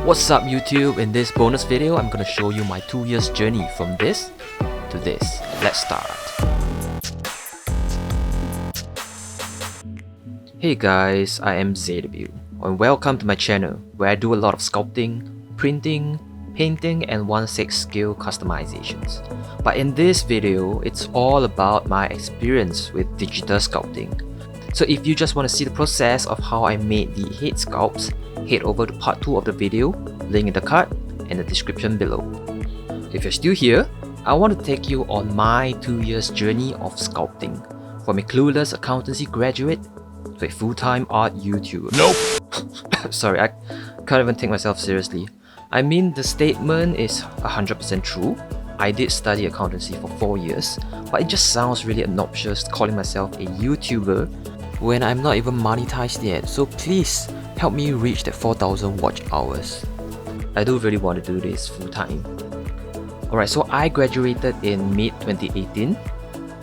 What's up YouTube? In this bonus video, I'm gonna show you my 2 years journey from this to this. Let's start. Hey guys, I am Zbrush and welcome to my channel where I do a lot of sculpting, printing, painting and 1/6 scale customizations. But in this video, it's all about my experience with digital sculpting. So if you just want to see the process of how I made the head sculpts, head over to part 2 of the video, link in the card and the description below. If you're still here, I want to take you on my 2 years journey of sculpting, from a clueless accountancy graduate to a full-time art YouTuber. Nope! Sorry, I can't even take myself seriously. I mean, the statement is 100% true. I did study accountancy for 4 years, but it just sounds really obnoxious calling myself a YouTuber when I'm not even monetized yet, so please help me reach that 4,000 watch hours. I do really want to do this full time. Alright, so I graduated in mid-2018,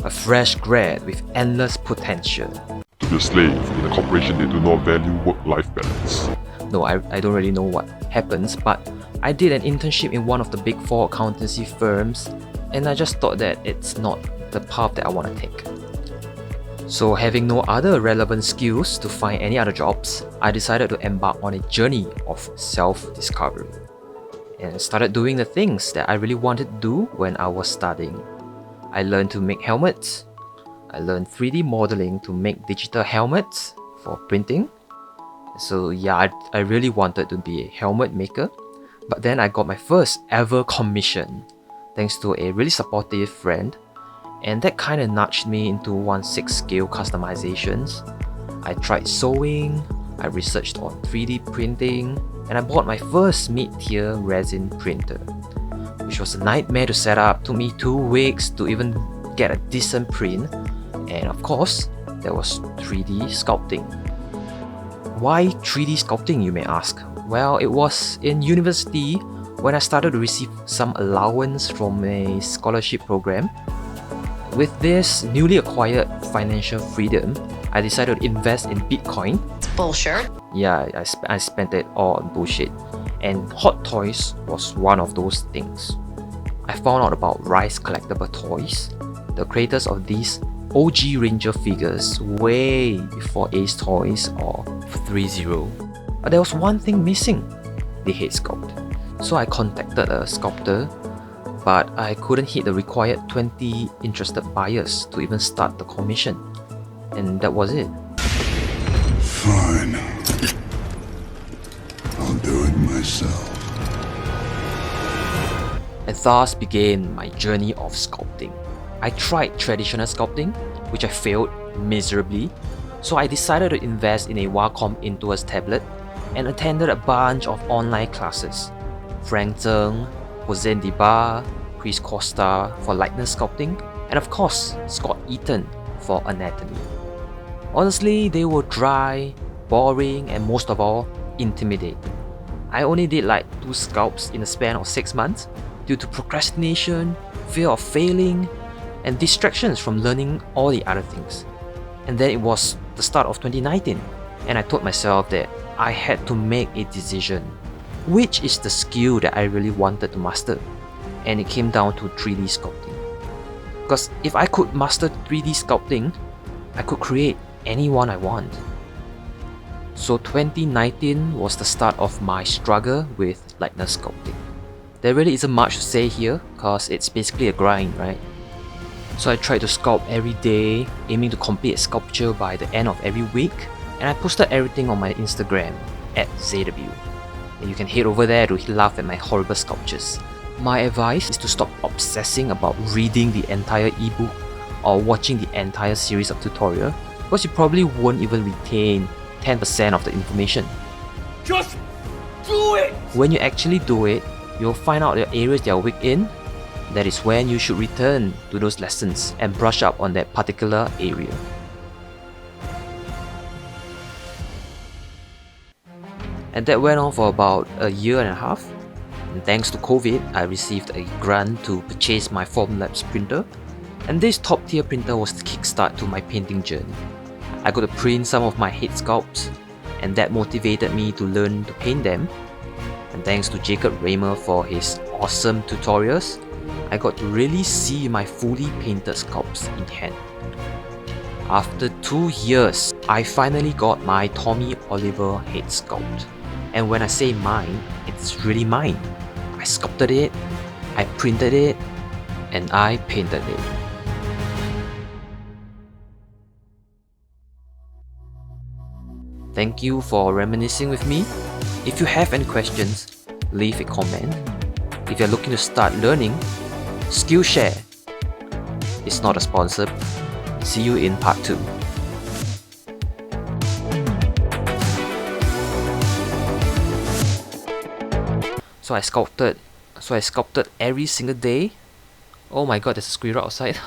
a fresh grad with endless potential. To be a slave in a corporation that do not value work-life balance. No, I don't really know what happens, but I did an internship in one of the big 4 accountancy firms, and I just thought that it's not the path that I want to take. So having no other relevant skills to find any other jobs, I decided to embark on a journey of self-discovery and started doing the things that I really wanted to do when I was studying. I learned to make helmets, I learned 3D modeling to make digital helmets for printing. So yeah, I really wanted to be a helmet maker, but then I got my first ever commission thanks to a really supportive friend. And that kind of nudged me into 1/6 scale customizations. I tried sewing, I researched on 3D printing, and I bought my first mid-tier resin printer, which was a nightmare to set up. Took me 2 weeks to even get a decent print. And of course, there was 3D sculpting. Why 3D sculpting, you may ask? Well, it was in university when I started to receive some allowance from a scholarship program. With this newly acquired financial freedom, I decided to invest in Bitcoin. It's bullshit. Yeah, I spent it all on bullshit. And hot toys was one of those things. I found out about Rise collectible toys, the creators of these OG Ranger figures way before Ace Toys or 3-0. But there was one thing missing, the head sculpt. So I contacted a sculptor, but I couldn't hit the required 20 interested buyers to even start the commission. And that was it. Fine. I'll do it myself. And thus began my journey of sculpting. I tried traditional sculpting, which I failed miserably, so I decided to invest in a Wacom Intuos tablet and attended a bunch of online classes. Frank Zeng, Jose Diba, Chris Costa for likeness sculpting, and of course, Scott Eaton for anatomy. Honestly, they were dry, boring, and most of all, intimidating. I only did like 2 sculpts in a span of 6 months due to procrastination, fear of failing, and distractions from learning all the other things. And then it was the start of 2019, and I told myself that I had to make a decision. Which is the skill that I really wanted to master? And it came down to 3D sculpting. Because if I could master 3D sculpting, I could create anyone I want. So 2019 was the start of my struggle with likeness sculpting. There really isn't much to say here, because it's basically a grind, right? So I tried to sculpt every day, aiming to complete a sculpture by the end of every week, and I posted everything on my Instagram @Zbrush. And you can head over there to laugh at my horrible sculptures. My advice is to stop obsessing about reading the entire ebook or watching the entire series of tutorials, because you probably won't even retain 10% of the information. Just do it! When you actually do it, you'll find out the areas you're weak in. That is when you should return to those lessons and brush up on that particular area. And that went on for about a year and a half. And thanks to COVID, I received a grant to purchase my Formlabs printer. And this top tier printer was the kickstart to my painting journey. I got to print some of my head sculpts, and that motivated me to learn to paint them. And thanks to Jacob Raymer for his awesome tutorials, I got to really see my fully painted sculpts in hand. After 2 years, I finally got my Tommy Oliver head sculpt. And when I say mine, it's really mine. I sculpted it, I printed it, and I painted it. Thank you for reminiscing with me. If you have any questions, leave a comment. If you're looking to start learning, Skillshare is not a sponsor. See you in part 2. So I sculpted every single day. Oh my god, there's a squirrel outside.